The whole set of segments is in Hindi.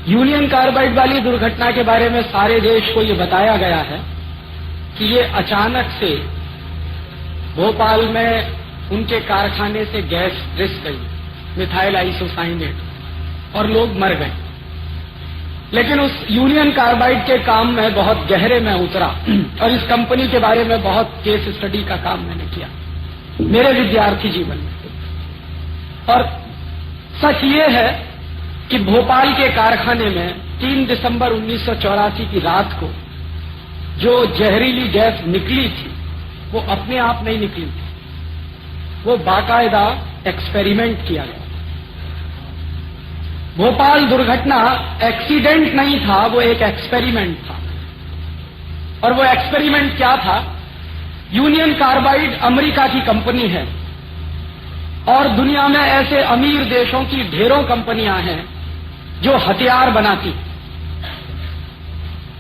यूनियन कार्बाइड वाली दुर्घटना के बारे में सारे देश को ये बताया गया है कि ये अचानक से भोपाल में उनके कारखाने से गैस रिस गई, मिथाइल आइसोसाइनेट, और लोग मर गए। लेकिन उस यूनियन कार्बाइड के काम में बहुत गहरे में उतरा और इस कंपनी के बारे में बहुत केस स्टडी का काम मैंने किया मेरे विद्यार्थी जीवन में। और सच ये है कि भोपाल के कारखाने में 3 दिसंबर 1984 की रात को जो जहरीली गैस निकली थी वो अपने आप नहीं निकली थी, वो बाकायदा एक्सपेरिमेंट किया गया। भोपाल दुर्घटना एक्सीडेंट नहीं था, वो एक एक्सपेरिमेंट था। और वो एक्सपेरिमेंट क्या था? यूनियन कार्बाइड अमेरिका की कंपनी है और दुनिया में ऐसे अमीर देशों की ढेरों कंपनियां हैं जो हथियार बनाती।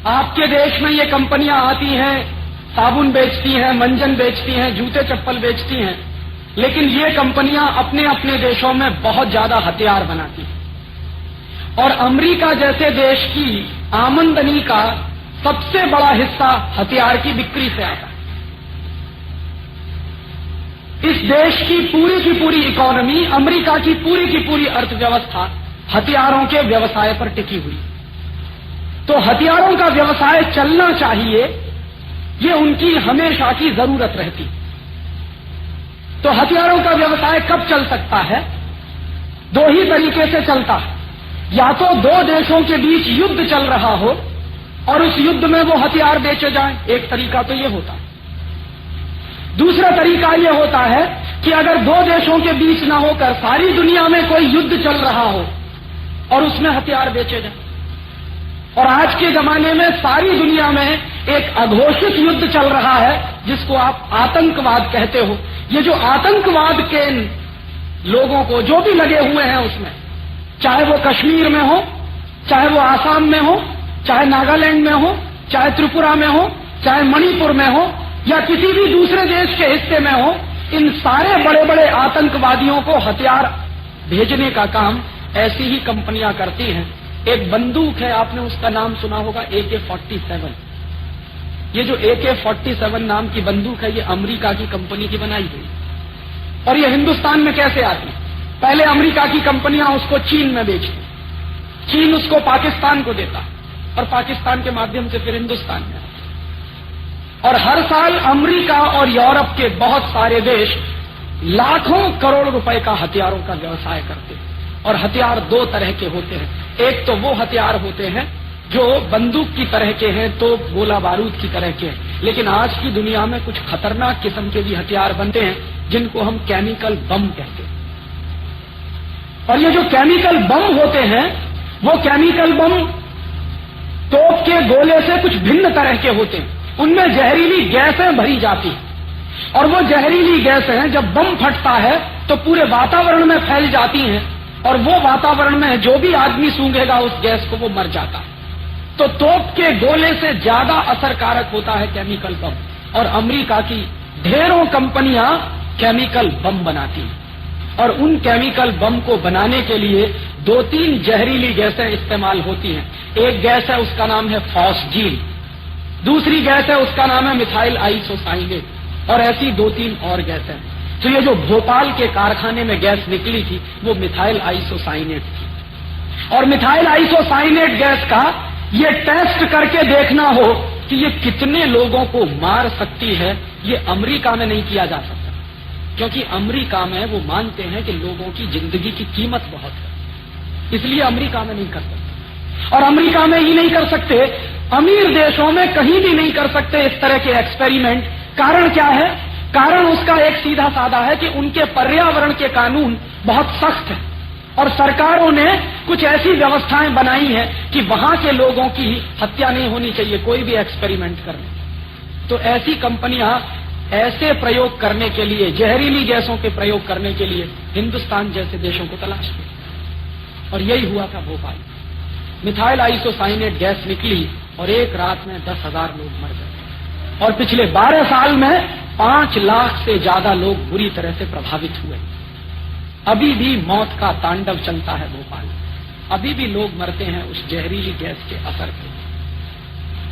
आपके देश में ये कंपनियां आती हैं, साबुन बेचती हैं, मंजन बेचती हैं, जूते चप्पल बेचती हैं, लेकिन ये कंपनियां अपने अपने देशों में बहुत ज्यादा हथियार बनाती हैं। और अमेरिका जैसे देश की आमदनी का सबसे बड़ा हिस्सा हथियार की बिक्री से आता है। इस देश की पूरी इकोनॉमी, अमेरिका की पूरी अर्थव्यवस्था हथियारों के व्यवसाय पर टिकी हुई। तो हथियारों का व्यवसाय चलना चाहिए, ये उनकी हमेशा की जरूरत रहती। तो हथियारों का व्यवसाय कब चल सकता है? 2 ही तरीके से चलता है। या तो 2 देशों के बीच युद्ध चल रहा हो और उस युद्ध में वो हथियार बेचे जाएं, एक तरीका तो ये होता है। दूसरा तरीका ये होता है कि अगर 2 देशों के बीच ना होकर सारी दुनिया में कोई युद्ध चल रहा हो और उसमें हथियार बेचे जाएं। और आज के जमाने में सारी दुनिया में एक अघोषित युद्ध चल रहा है जिसको आप आतंकवाद कहते हो। ये जो आतंकवाद के लोगों को जो भी लगे हुए हैं उसमें, चाहे वो कश्मीर में हो, चाहे वो आसाम में हो, चाहे नागालैंड में हो, चाहे त्रिपुरा में हो, चाहे मणिपुर में हो, या किसी भी दूसरे देश के हिस्से में हो, इन सारे बड़े बड़े आतंकवादियों को हथियार भेजने का काम ऐसी ही कंपनियां करती हैं। एक बंदूक है, आपने उसका नाम सुना होगा, AK-47। ये जो AK-47 नाम की बंदूक है, ये अमेरिका की कंपनी की बनाई हुई। और ये हिंदुस्तान में कैसे आती? पहले अमेरिका की कंपनियां उसको चीन में बेचती, चीन उसको पाकिस्तान को देता और पाकिस्तान के माध्यम से फिर हिंदुस्तान में। और हर साल अमेरिका और यूरोप के बहुत सारे देश लाखों करोड़ रुपए का हथियारों का व्यवसाय करते हैं। और हथियार 2 तरह के होते हैं। एक तो वो हथियार होते हैं जो बंदूक की तरह के हैं, तो गोला बारूद की तरह के हैं। लेकिन आज की दुनिया में कुछ खतरनाक किस्म के भी हथियार बनते हैं जिनको हम केमिकल बम कहते हैं। और ये जो केमिकल बम होते हैं, वो केमिकल बम तोप के गोले से कुछ भिन्न तरह के होते हैं। उनमें जहरीली गैसें भरी जाती हैं और वो जहरीली गैसें जब बम फटता है तो पूरे वातावरण में फैल जाती हैं और वो वातावरण में जो भी आदमी सूंघेगा उस गैस को वो मर जाता है। तो तोप के गोले से ज्यादा असरकारक होता है केमिकल बम। और अमेरिका की ढेरों कंपनियां केमिकल बम बनाती हैं और उन केमिकल बम को बनाने के लिए 2-3 जहरीली गैसें इस्तेमाल होती हैं। एक गैस है, उसका नाम है फॉस्जील, दूसरी गैस है, उसका नाम है मिथाइल आइसोसाइनेट, और ऐसी 2-3 और गैसें हैं। तो ये जो भोपाल के कारखाने में गैस निकली थी वो मिथाइल आइसोसाइनेट थी। और मिथाइल आइसोसाइनेट गैस का ये टेस्ट करके देखना हो कि ये कितने लोगों को मार सकती है, ये अमेरिका में नहीं किया जा सकता, क्योंकि अमेरिका में वो मानते हैं कि लोगों की जिंदगी की कीमत बहुत है, इसलिए अमेरिका में नहीं कर सकते। और अमेरिका में ही नहीं कर सकते, अमीर देशों में कहीं भी नहीं कर सकते इस तरह के एक्सपेरिमेंट। कारण क्या है? कारण उसका एक सीधा साधा है कि उनके पर्यावरण के कानून बहुत सख्त हैं और सरकारों ने कुछ ऐसी व्यवस्थाएं बनाई हैं कि वहां के लोगों की हत्या नहीं होनी चाहिए कोई भी एक्सपेरिमेंट करने। तो ऐसी कंपनियां ऐसे प्रयोग करने के लिए, जहरीली गैसों के प्रयोग करने के लिए हिंदुस्तान जैसे देशों को तलाशती। और यही हुआ था भोपाल। मिथाइल आइसोसाइनेट गैस निकली और एक रात में 10,000 लोग मर गए और पिछले 12 साल में 5 लाख से ज्यादा लोग बुरी तरह से प्रभावित हुए। अभी भी मौत का तांडव चलता है भोपाल। अभी भी लोग मरते हैं उस जहरीली गैस के असर पे।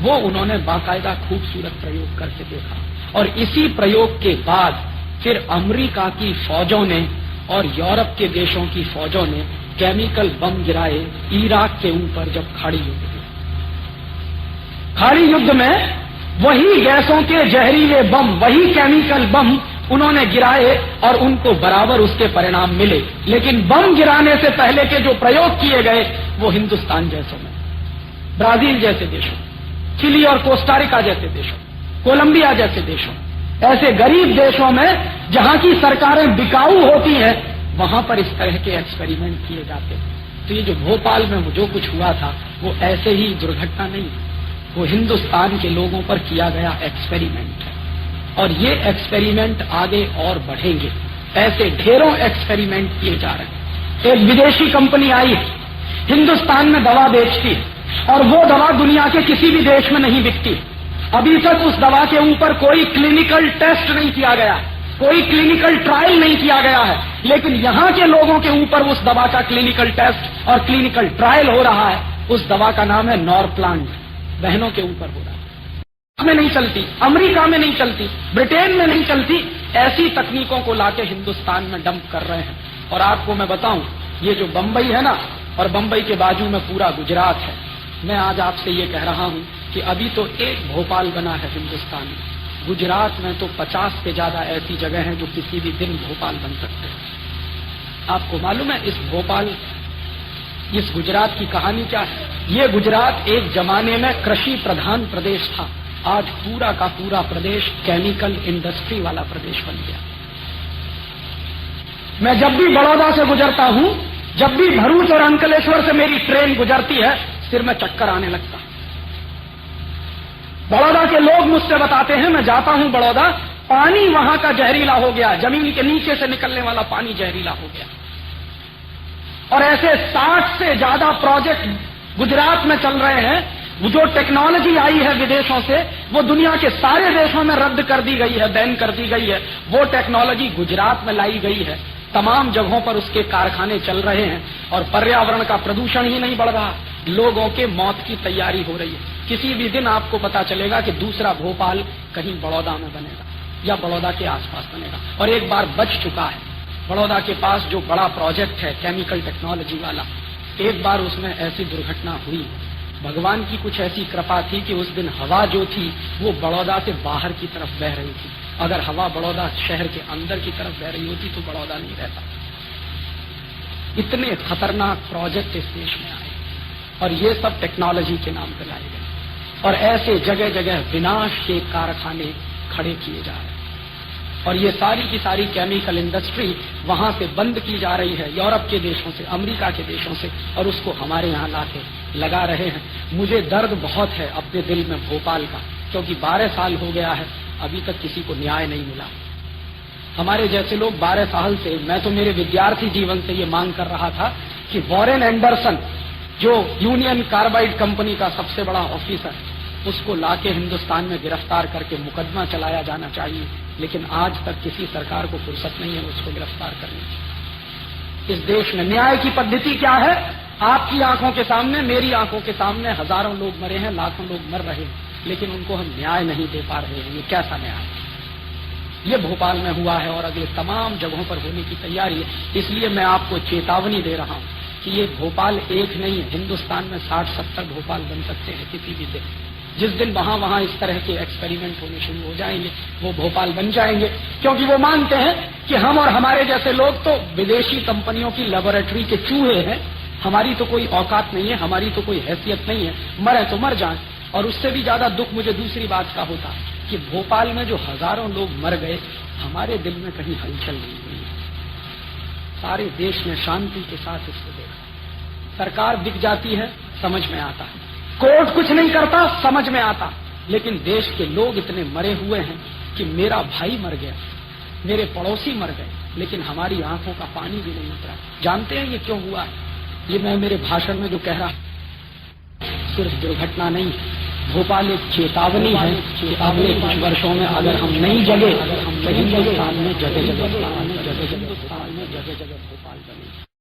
वो उन्होंने बाकायदा खूबसूरत प्रयोग करके देखा, और इसी प्रयोग के बाद फिर अमेरिका की फौजों ने और यूरोप के देशों की फौजों ने केमिकल बम गिराए इराक के ऊपर। जब खाड़ी युद्ध हुआ, खाड़ी युद्ध में वही गैसों के जहरीले बम, वही केमिकल बम उन्होंने गिराए और उनको बराबर उसके परिणाम मिले। लेकिन बम गिराने से पहले के जो प्रयोग किए गए वो हिंदुस्तान जैसों में, ब्राजील जैसे देशों, चिली और कोस्टारिका जैसे देशों, कोलंबिया जैसे देशों, ऐसे गरीब देशों में जहां की सरकारें बिकाऊ होती हैं, वहां पर इस तरह के एक्सपेरिमेंट किए जाते हैं। तो ये जो भोपाल में जो कुछ हुआ था वो ऐसे ही दुर्घटना नहीं, वो हिंदुस्तान के लोगों पर किया गया एक्सपेरिमेंट है। और ये एक्सपेरिमेंट आगे और बढ़ेंगे। ऐसे ढेरों एक्सपेरिमेंट किए जा रहे हैं। एक विदेशी कंपनी आई है, हिंदुस्तान में दवा बेचती है, और वो दवा दुनिया के किसी भी देश में नहीं बिकती। अभी तक उस दवा के ऊपर कोई क्लिनिकल टेस्ट नहीं किया गया, कोई क्लिनिकल ट्रायल नहीं किया गया है। लेकिन यहां के लोगों के ऊपर उस दवा का क्लिनिकल टेस्ट और क्लिनिकल ट्रायल हो रहा है। उस दवा का नाम है नॉरप्लांट, बहनों के ऊपर हो रहा है। में नहीं चलती, अमेरिका में नहीं चलती, ब्रिटेन में नहीं चलती, ऐसी तकनीकों को लाके हिंदुस्तान में डंप कर रहे हैं। और आपको मैं बताऊं, ये जो बंबई है ना, और बंबई के बाजू में पूरा गुजरात है, मैं आज आपसे ये कह रहा हूं कि अभी तो एक भोपाल बना है हिंदुस्तान में, गुजरात में तो 50 से ज्यादा ऐसी जगह हैं जो किसी भी दिन भोपाल बन सकते हैं। आपको मालूम है इस भोपाल, इस गुजरात की कहानी क्या है? ये गुजरात एक जमाने में कृषि प्रधान प्रदेश था। आज पूरा का पूरा प्रदेश केमिकल इंडस्ट्री वाला प्रदेश बन गया। मैं जब भी बड़ौदा से गुजरता हूं, जब भी भरूच और अंकलेश्वर से मेरी ट्रेन गुजरती है, सिर में चक्कर आने लगता है। बड़ौदा के लोग मुझसे बताते हैं, मैं जाता हूं बड़ौदा, पानी वहां का जहरीला हो गया, जमीन के नीचे से निकलने वाला पानी जहरीला हो गया। और ऐसे 60 से ज्यादा प्रोजेक्ट गुजरात में चल रहे हैं। जो टेक्नोलॉजी आई है विदेशों से, वो दुनिया के सारे देशों में रद्द कर दी गई है, बैन कर दी गई है। वो टेक्नोलॉजी गुजरात में लाई गई है। तमाम जगहों पर उसके कारखाने चल रहे हैं, और पर्यावरण का प्रदूषण ही नहीं बढ़ रहा, लोगों के मौत की तैयारी हो रही है। किसी भी दिन आपको पता चलेगा कि दूसरा भोपाल कहीं बड़ौदा में बनेगा या बड़ौदा के आसपास बनेगा। और एक बार बच चुका है बड़ौदा के पास जो बड़ा प्रोजेक्ट है केमिकल टेक्नोलॉजी वाला, एक बार उसमें ऐसी दुर्घटना हुई। भगवान की कुछ ऐसी कृपा थी कि उस दिन हवा जो थी वो बड़ौदा से बाहर की तरफ बह रही थी। अगर हवा बड़ौदा शहर के अंदर की तरफ बह रही होती तो बड़ौदा नहीं रहता। इतने खतरनाक प्रोजेक्ट इस देश में आए, और ये सब टेक्नोलॉजी के नाम पर लाए गए। और ऐसे जगह जगह विनाश के कारखाने खड़े किए जा रहे हैं। और ये सारी की सारी केमिकल इंडस्ट्री वहां से बंद की जा रही है, यूरोप के देशों से, अमेरिका के देशों से, और उसको हमारे यहाँ लाके लगा रहे हैं। मुझे दर्द बहुत है अपने दिल में भोपाल का, क्योंकि 12 साल हो गया है, अभी तक किसी को न्याय नहीं मिला। हमारे जैसे लोग 12 साल से, मैं तो मेरे विद्यार्थी जीवन से ये मांग कर रहा था कि वॉरेन एंडरसन, जो यूनियन कार्बाइड कंपनी का सबसे बड़ा ऑफिसर, उसको लाके हिंदुस्तान में गिरफ्तार करके मुकदमा चलाया जाना चाहिए। लेकिन आज तक किसी सरकार को फुर्सत नहीं है उसको गिरफ्तार करने की। इस देश में न्याय की पद्धति क्या है? आपकी आंखों के सामने, मेरी आंखों के सामने हजारों लोग मरे हैं, लाखों लोग मर रहे हैं, लेकिन उनको हम न्याय नहीं दे पा रहे हैं। ये कैसा न्याय? ये भोपाल में हुआ है और अगले तमाम जगहों पर होने की तैयारी है। इसलिए मैं आपको चेतावनी दे रहा हूं कि ये भोपाल एक नहीं है, हिंदुस्तान में 60-70 भोपाल बन सकते हैं किसी भी दिन। जिस दिन वहां वहां इस तरह के एक्सपेरिमेंट होने शुरू हो जाएंगे, वो भोपाल बन जाएंगे। क्योंकि वो मानते हैं कि हम और हमारे जैसे लोग तो विदेशी कंपनियों की लेबोरेटरी के चूहे हैं, हमारी तो कोई औकात नहीं है, हमारी तो कोई हैसियत नहीं है, मरे तो मर जाएं। और उससे भी ज्यादा दुख मुझे दूसरी बात का होता कि भोपाल में जो हजारों लोग मर गए, हमारे दिल में कहीं हलचल नहीं हुई। सारे देश ने शांति के साथ इसको देखा। सरकार बिक जाती है, समझ में आता है, कोर्ट कुछ नहीं करता, समझ में आता, लेकिन देश के लोग इतने मरे हुए हैं कि मेरा भाई मर गया, मेरे पड़ोसी मर गए, लेकिन हमारी आंखों का पानी भी नहीं उतरा। जानते हैं ये क्यों हुआ है? ये मैं मेरे भाषण में जो कह रहा, सिर्फ दुर्घटना नहीं, भोपाल एक चेतावनी है कि अगले कुछ वर्षों में अगर हम नहीं जगे तो हिंदुस्तान में जगह जगह भोपाल बने।